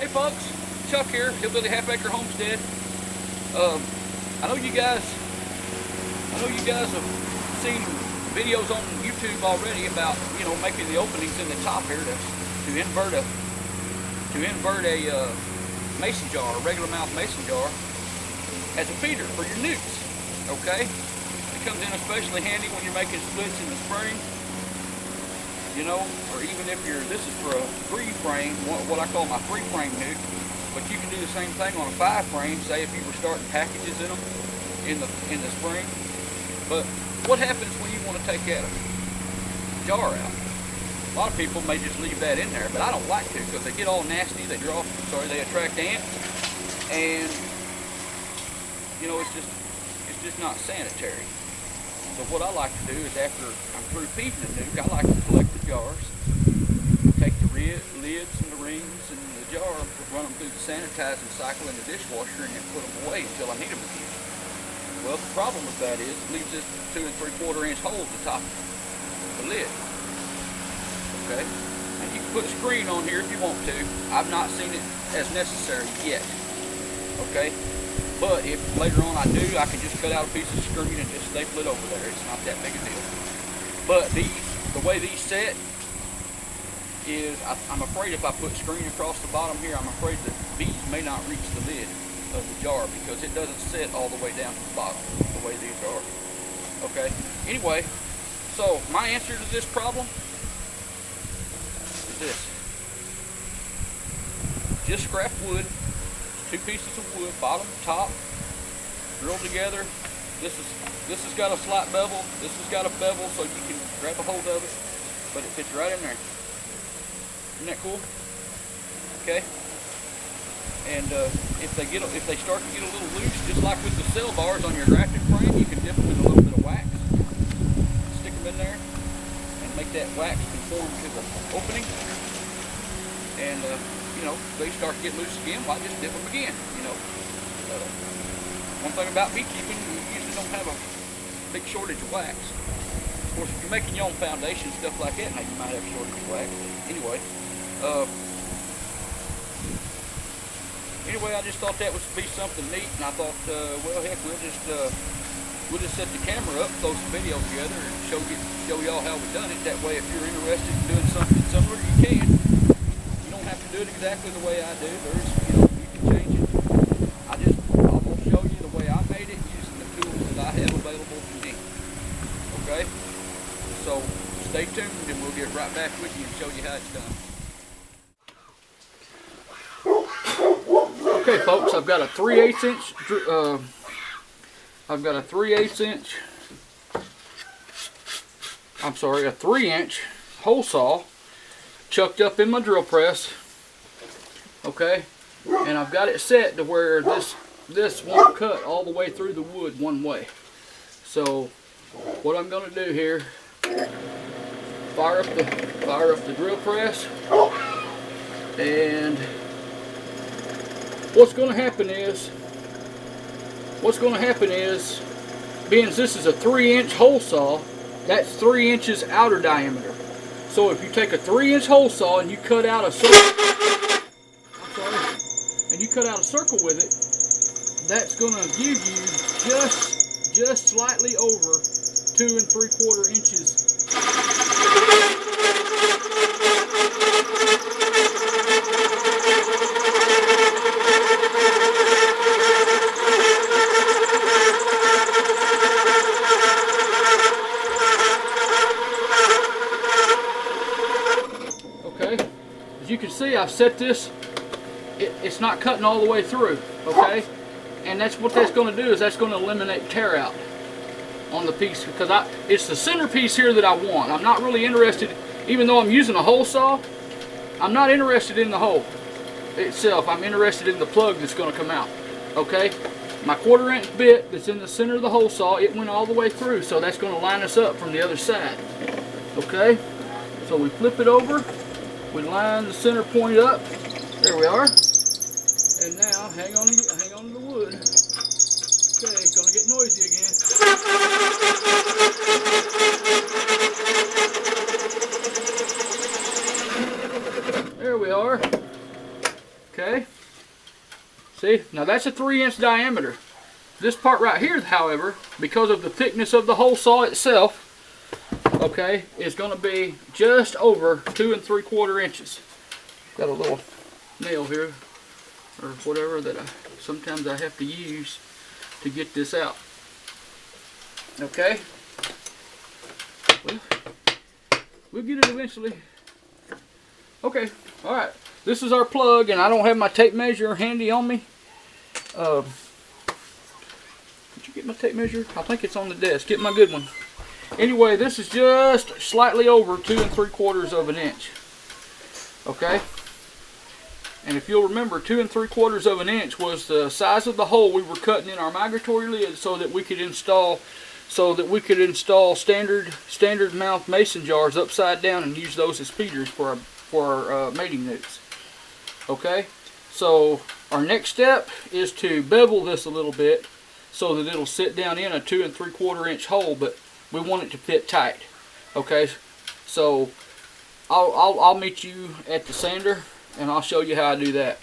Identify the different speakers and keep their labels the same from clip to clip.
Speaker 1: Hey folks, Chuck here, Hillbilly Half Acre Homestead. I know you guys have seen videos on YouTube already about, you know, making the openings in the top here to invert a mason jar, a regular mouth mason jar, as a feeder for your newts. Okay, it comes in especially handy when you're making splits in the spring. You know, or even if this is for a 3-frame, what I call my 3-frame nuke, but you can do the same thing on a 5-frame, say if you were starting packages in them in the spring. But what happens when you want to take that jar out? A lot of people may just leave that in there, but I don't like to, because they get all nasty, they attract ants, and you know, it's just not sanitary. So what I like to do is, after I'm through feeding the nuke, I like to collect the jars, take the lids and the rings and the jar, run them through the sanitizing cycle in the dishwasher, and then put them away until I need them again. Well, the problem with that is it leaves this 2 3/4 inch hole at the top of the lid. Okay? And you can put a screen on here if you want to. I've not seen it as necessary yet. Okay? But if later on I do, I can just cut out a piece of screen and just staple it over there. It's not that big a deal. But the way these set is, I'm afraid if I put screen across the bottom here, I'm afraid that bees may not reach the lid of the jar, because it doesn't set all the way down to the bottom the way these are. Okay? Anyway, so my answer to this problem is this. Just scrap wood. 2 pieces of wood, bottom, top, drilled together. This has got a slight bevel. This has got a bevel, so you can grab a hold of it, but it fits right in there. Isn't that cool? Okay. And if they start to get a little loose, just like with the cell bars on your grafting frame, you can dip them in a little bit of wax, stick them in there, and make that wax conform to the opening. And you know, they start to get loose again, well, I just dip them again, you know. One thing about beekeeping, you usually don't have a big shortage of wax. Of course, if you're making your own foundation, stuff like that, now you might have a shortage of wax. Anyway, I just thought that would be something neat, and I thought, well, heck, we'll just set the camera up, throw some video together, and show y'all how we done it. That way, if you're interested in doing something similar, you can. Have to do it exactly the way I do. There's, you know, you can change it. I'll show you the way I made it using the tools that I have available to me. Okay? So stay tuned, and we'll get right back with you and show you how it's done. Okay, folks, I've got a 3/8 inch. A 3-inch hole saw chucked up in my drill press. Okay, and I've got it set to where this won't cut all the way through the wood one way. So what I'm going to do here, fire up the drill press, and what's going to happen is, being this is a 3-inch hole saw, that's 3 inches outer diameter. So if you take a 3-inch hole saw and you cut out a circle, with it, that's going to give you just slightly over 2 3/4 inches. Okay, as you can see, I've set this. It's not cutting all the way through, okay? And that's what that's going to do, is that's going to eliminate tear out on the piece, because it's the center piece here that I want. I'm not really interested, even though I'm using a hole saw, I'm not interested in the hole itself. I'm interested in the plug that's going to come out, okay? My 1/4 inch bit that's in the center of the hole saw, it went all the way through, so that's going to line us up from the other side, okay? So we flip it over, we line the center point up. There we are. And now, hang on to the wood. Okay, it's going to get noisy again. There we are. Okay. See, now that's a 3-inch diameter. This part right here, however, because of the thickness of the hole saw itself, okay, is going to be just over 2 3/4 inches. Got a little nail here, or whatever, that sometimes I have to use to get this out. Okay. Well, we'll get it eventually. Okay, alright. This is our plug, and I don't have my tape measure handy on me. Did you get my tape measure? I think it's on the desk. Get my good one. Anyway, this is just slightly over 2 3/4 inch. Okay? And if you'll remember, 2 3/4 inch was the size of the hole we were cutting in our migratory lid so that we could install standard mouth mason jars upside down and use those as feeders for our mating newts. Okay, so our next step is to bevel this a little bit so that it'll sit down in a 2 3/4 inch hole, but we want it to fit tight. Okay, so I'll meet you at the sander and I'll show you how I do that.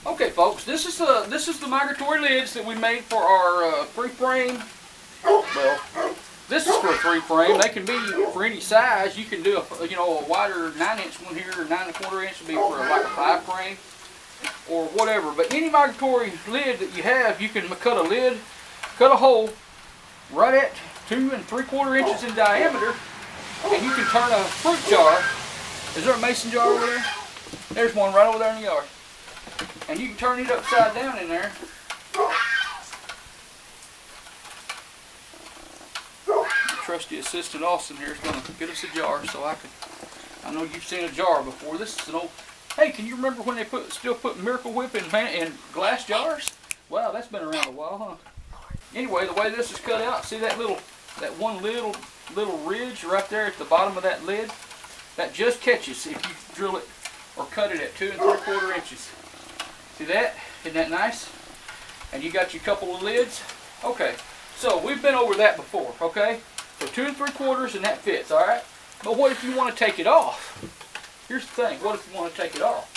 Speaker 1: Okay, folks, this is the migratory lids that we made for our 3-frame. Well, this is for a 3-frame. They can be for any size. You can do a wider 9-inch one here, or 9 1/4 inch would be for like a 5-frame or whatever. But any migratory lid that you have, you can cut a hole right at 2 3/4 inches in diameter, and you can turn a fruit jar. Is there a mason jar over there? There's one right over there in the yard. And you can turn it upside down in there. Trusty assistant Austin here is going to get us a jar so I know you've seen a jar before. This is an old, hey, can you remember when they still put Miracle Whip in glass jars? Wow, that's been around a while, huh? Anyway, the way this is cut out, see that one little ridge right there at the bottom of that lid? That just catches if you drill it or cut it at 2 3/4 inches. See that? Isn't that nice? And you got your couple of lids. Okay, so we've been over that before, okay? So 2 3/4 and that fits, alright? But what if you want to take it off? Here's the thing, what if you want to take it off?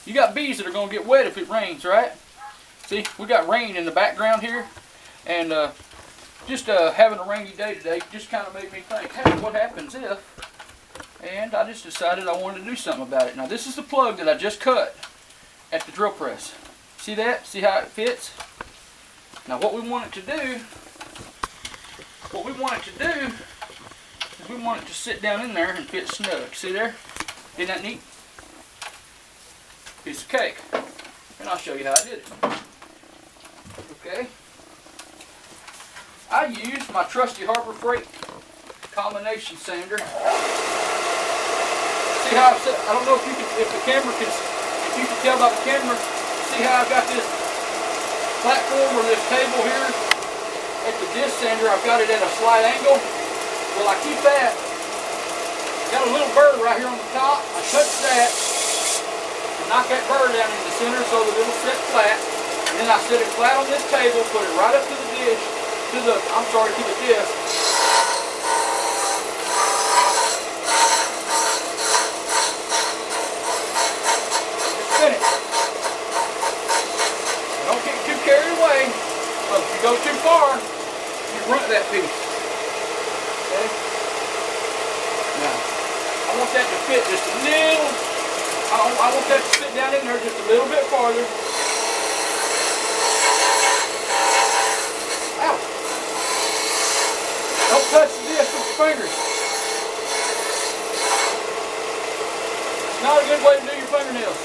Speaker 1: You got bees that are going to get wet if it rains, right? See, we got rain in the background here. And just having a rainy day today just kind of made me think, hey, what happens if? And I just decided I wanted to do something about it. Now this is the plug that I just cut at the drill press. See that? See how it fits? Now what we want it to do is we want it to sit down in there and fit snug. See there? Isn't that neat? Piece of cake. And I'll show you how I did it. Okay. I used my trusty Harbor Freight combination sander. See how I don't know if you can tell by the camera. See how I've got this platform or this table here at the disc sander. I've got it at a slight angle. Well, I keep that. Got a little burr right here on the top. I touch that and knock that burr down in the center so that it'll sit flat. And then I set it flat on this table, put it right up to the dish, to the disc. Don't get too carried away, but if you go too far, you runt that piece. Okay? Now, I want that to fit just a little, I want that to sit down in there just a little bit farther. Ow! Don't touch the disc with your fingers. It's not a good way to do your fingernails.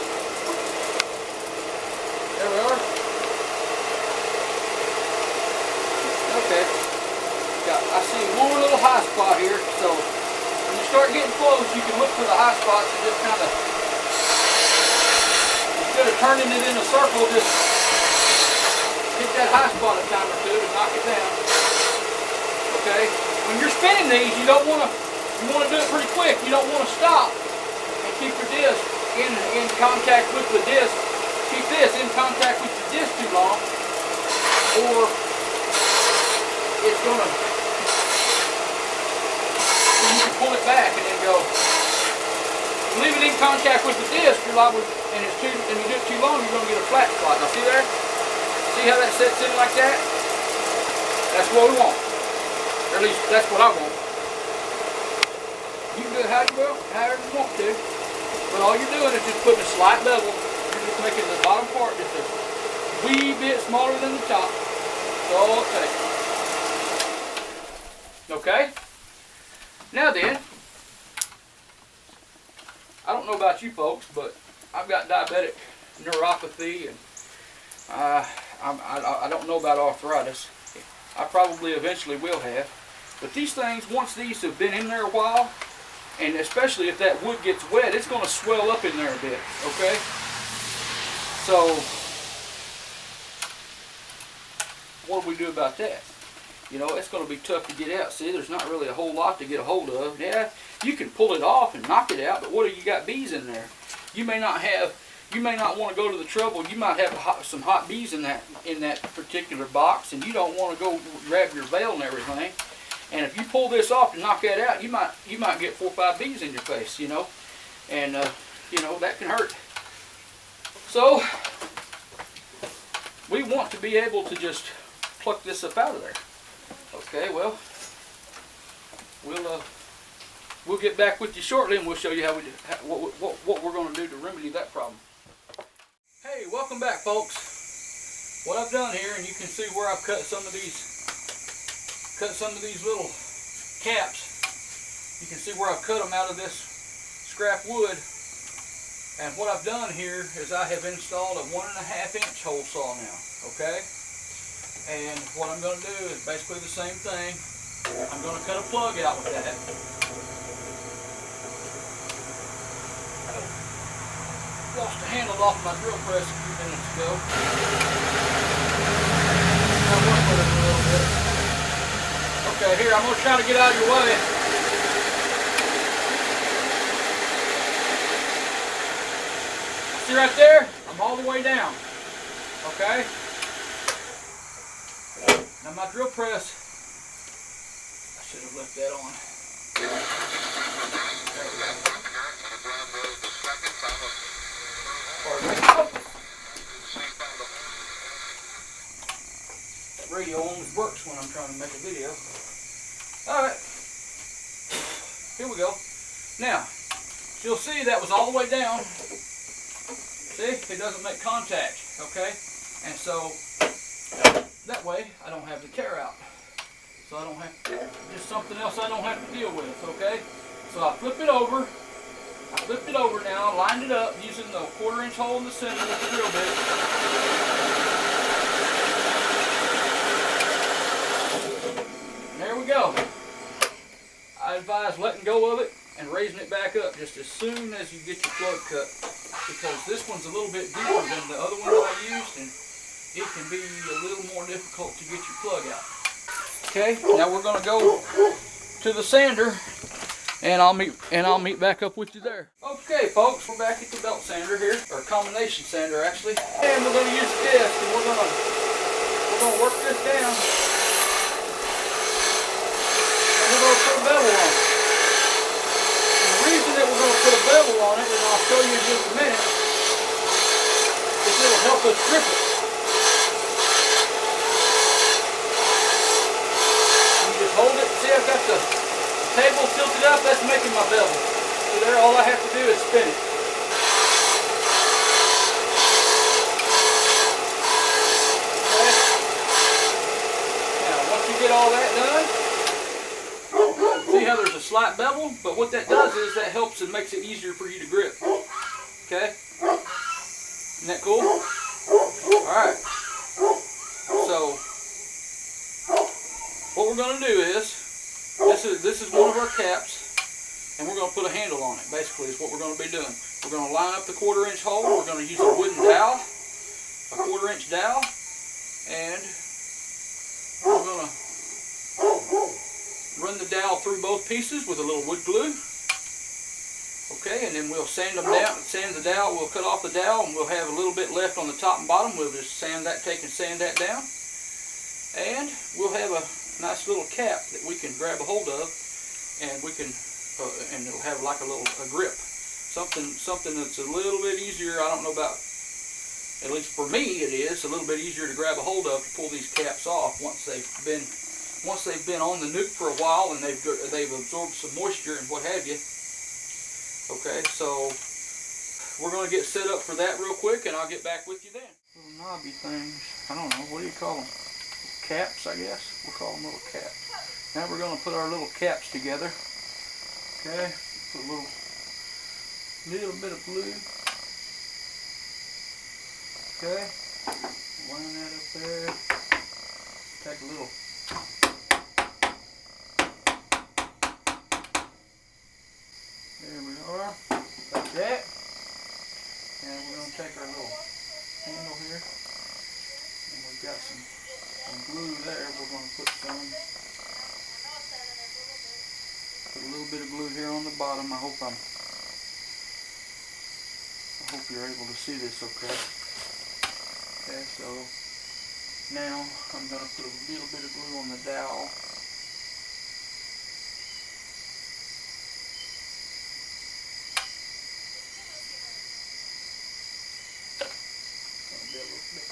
Speaker 1: There we are. Okay. I see one little high spot here, so when you start getting close, you can look for the high spots and just kind of, instead of turning it in a circle, just hit that high spot a time or two and knock it down. Okay? When you're spinning these, you want to do it pretty quick. You don't want to stop and keep your disc in contact with the disc. Keep this in contact with the disc too long, or it's gonna, you can pull it back and then contact with the disc, you're liable, and you do it too long, you're going to get a flat spot. Now see there? See how that sets in like that? That's what we want. Or at least that's what I want. You can do it however you want to. But all you're doing is just putting a slight bevel. You're just making the bottom part just a wee bit smaller than the top. That's all it takes. Okay? Now then, I don't know about you folks, but I've got diabetic neuropathy, and I don't know about arthritis. I probably eventually will have. But these things, once these have been in there a while, and especially if that wood gets wet, it's going to swell up in there a bit, okay? So, what do we do about that? You know, it's going to be tough to get out. See, there's not really a whole lot to get a hold of. Yeah, you can pull it off and knock it out, but what if you got bees in there? You may not want to go to the trouble. You might have some hot bees in that particular box, and you don't want to go grab your veil and everything. And if you pull this off and knock that out, you might get 4 or 5 bees in your face, you know, and you know, that can hurt. So we want to be able to just pluck this up out of there. Okay, well, we'll get back with you shortly, and we'll show you what we're going to do to remedy that problem. Hey, welcome back, folks. What I've done here, and you can see where I've cut some of these little caps. You can see where I've cut them out of this scrap wood. And what I've done here is I have installed a 1.5 inch hole saw now. Okay. And what I'm going to do is basically the same thing. I'm going to cut a plug out with that. Lost the handle off my drill press a few minutes ago. I'll work with it a little bit. Okay, here, I'm going to try to get out of your way. See right there? I'm all the way down. Okay? Now my drill press, I should have left that on. There we go. That radio always works when I'm trying to make a video. Alright. Here we go. Now, you'll see that was all the way down. See? It doesn't make contact. Okay? And so, that way, I don't have the tear out. So I don't have, just something else I don't have to deal with, okay? So I flip it over. I flipped it over now, lined it up using the 1/4 inch hole in the center with the drill bit. And there we go. I advise letting go of it and raising it back up just as soon as you get your plug cut, because this one's a little bit deeper than the other one that I used, and it can be a little more difficult to get your plug out. Okay, now we're going to go to the sander, and I'll meet back up with you there. Okay, folks, we're back at the belt sander here, or combination sander actually, and we're going to use the disc, and we're going to work this down, and we're going to put a bevel on it. And the reason that we're going to put a bevel on it, and I'll show you in just a minute, is it'll help us grip it. Hold it. See, I've got the table tilted up. That's making my bevel. So there, all I have to do is spin it. Okay. Now, once you get all that done, see how there's a slight bevel? But what that does is that helps and makes it easier for you to grip. Okay? Isn't that cool? Alright. So, what we're going to do is, this is one of our caps, and we're going to put a handle on it, basically, is what we're going to be doing. We're going to line up the 1/4 inch hole, we're going to use a wooden dowel, a 1/4 inch dowel, and we're going to run the dowel through both pieces with a little wood glue. Okay, and then we'll sand them down, sand the dowel, we'll cut off the dowel, and we'll have a little bit left on the top and bottom. We'll just sand that down, and we'll have a nice little cap that we can grab a hold of, and we can, and it'll have like a grip. something that's a little bit easier. I don't know about, at least for me it is, a little bit easier to grab a hold of to pull these caps off once they've been on the nuke for a while and they've absorbed some moisture and what have you. Okay, so we're going to get set up for that real quick, and I'll get back with you then. Little knobby things. I don't know, what do you call them? Caps, I guess. We'll call them little caps. Now we're going to put our little caps together. Okay, put a little bit of glue. Okay, line that up there. Take a little. There we are, like that. And we're going to take our little handle here, and we've got some glue there. We're going to put a little bit of glue here on the bottom. I hope you're able to see this okay. Okay, so now I'm going to put a little bit of glue on the dowel.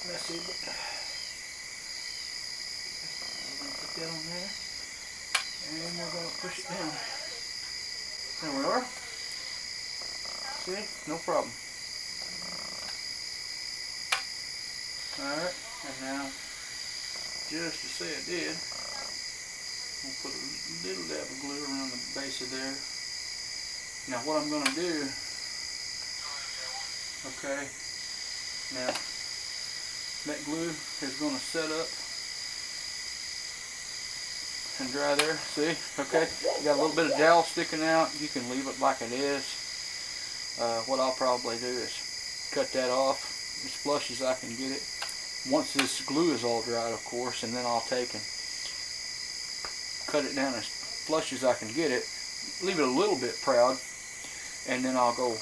Speaker 1: Messy, but we're going to put that on there, and we're going to push it down. There we are. See? No problem. Alright, and now, just to say it did, we'll put a little dab of glue around the base of there. Now what I'm going to do, okay, now, that glue is going to set up and dry there. See? Okay. You got a little bit of dowel sticking out. You can leave it like it is. What I'll probably do is cut that off as flush as I can get it. Once this glue is all dried, of course, and then I'll take and cut it down as flush as I can get it. Leave it a little bit proud, and then I'll go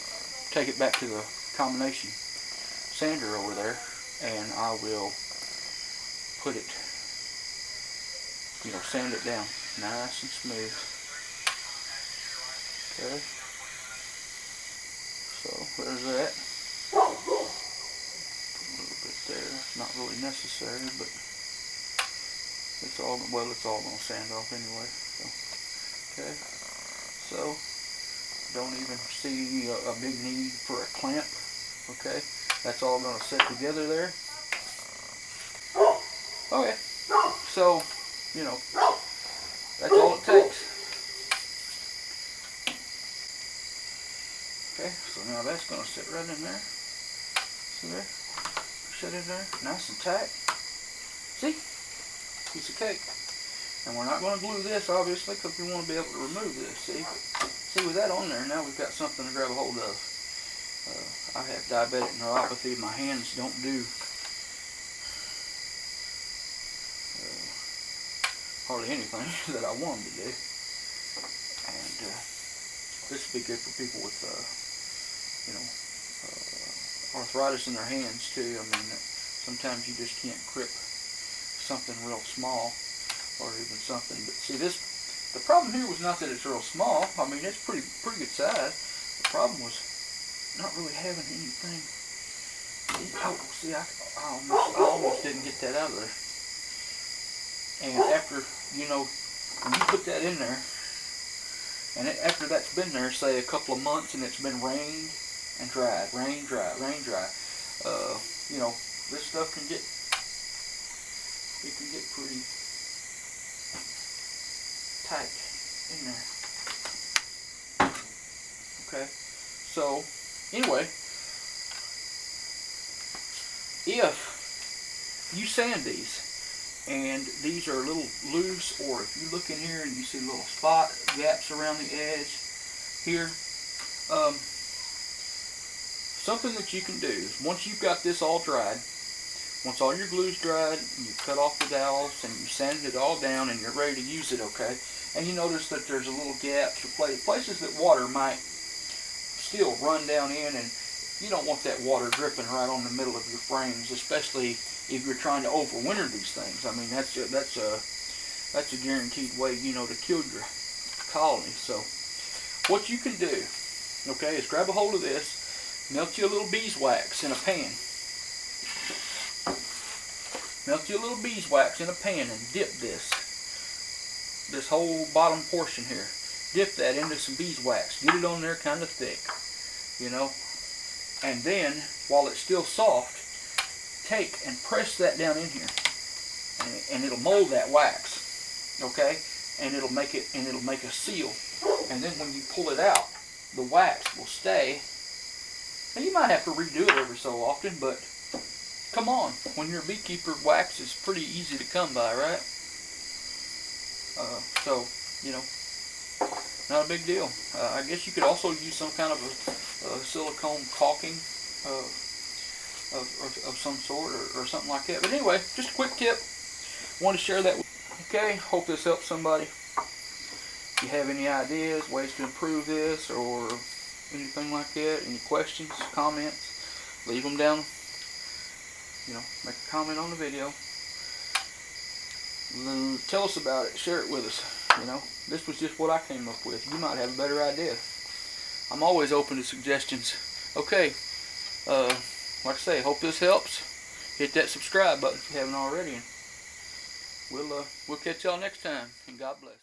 Speaker 1: take it back to the combination sander over there, and I will put it, sand it down nice and smooth. Okay, so there's that. Put a little bit there. It's not really necessary, but it's all going to sand off anyway. So, okay, so don't even see a big need for a clamp. Okay, that's all going to sit together there. Okay, so, that's all it takes. Okay, so now that's going to sit right in there. See there? Sit in there, nice and tight. See? Piece of cake. And we're not going to glue this, obviously, because we want to be able to remove this. See, with that on there, now we've got something to grab a hold of. I have diabetic neuropathy. My hands don't do hardly anything that I want them to do. And this would be good for people with, arthritis in their hands too. I mean, sometimes you just can't grip something real small, or even something. But see, the problem here was not that it's real small. I mean, it's pretty good size. The problem was not really having anything. Oh, see, I almost didn't get that out of there. And after, when you put that in there, and after that's been there, say a couple of months, and it's been rained and dried, rain, dry, this stuff can get pretty tight in there. Okay, so anyway, if you sand these and these are a little loose, or if you look in here and you see little gaps around the edge here, something that you can do is, once you've got this all dried, once all your glue's dried, and you cut off the dowels and you sanded it all down and you're ready to use it, okay, and you notice that there's a little gaps or places that water might still run down in, and you don't want that water dripping right on the middle of your frames, especially if you're trying to overwinter these things. I mean, that's a guaranteed way, to kill your colony. So what you can do okay, is grab a hold of this, melt you a little beeswax in a pan. Melt you a little beeswax in a pan and dip this whole bottom portion here. Dip that into some beeswax. Get it on there kind of thick, you know. And then, while it's still soft, take and press that down in here, and it'll mold that wax, okay? And it'll make a seal. And then when you pull it out, the wax will stay. Now you might have to redo it every so often, but come on, when you're a beekeeper, wax is pretty easy to come by, right? So, you know, not a big deal. I guess you could also use some kind of a silicone caulking of some sort, or something like that. But anyway, just a quick tip. Want to share that with you. Okay, hope this helps somebody. If you have any ideas, ways to improve this, or anything like that, any questions, comments, leave them down. You know, make a comment on the video. Tell us about it. Share it with us. You know, this was just what I came up with. You might have a better idea. I'm always open to suggestions. Okay, like I say, hope this helps. Hit that subscribe button if you haven't already. We'll catch y'all next time, and God bless.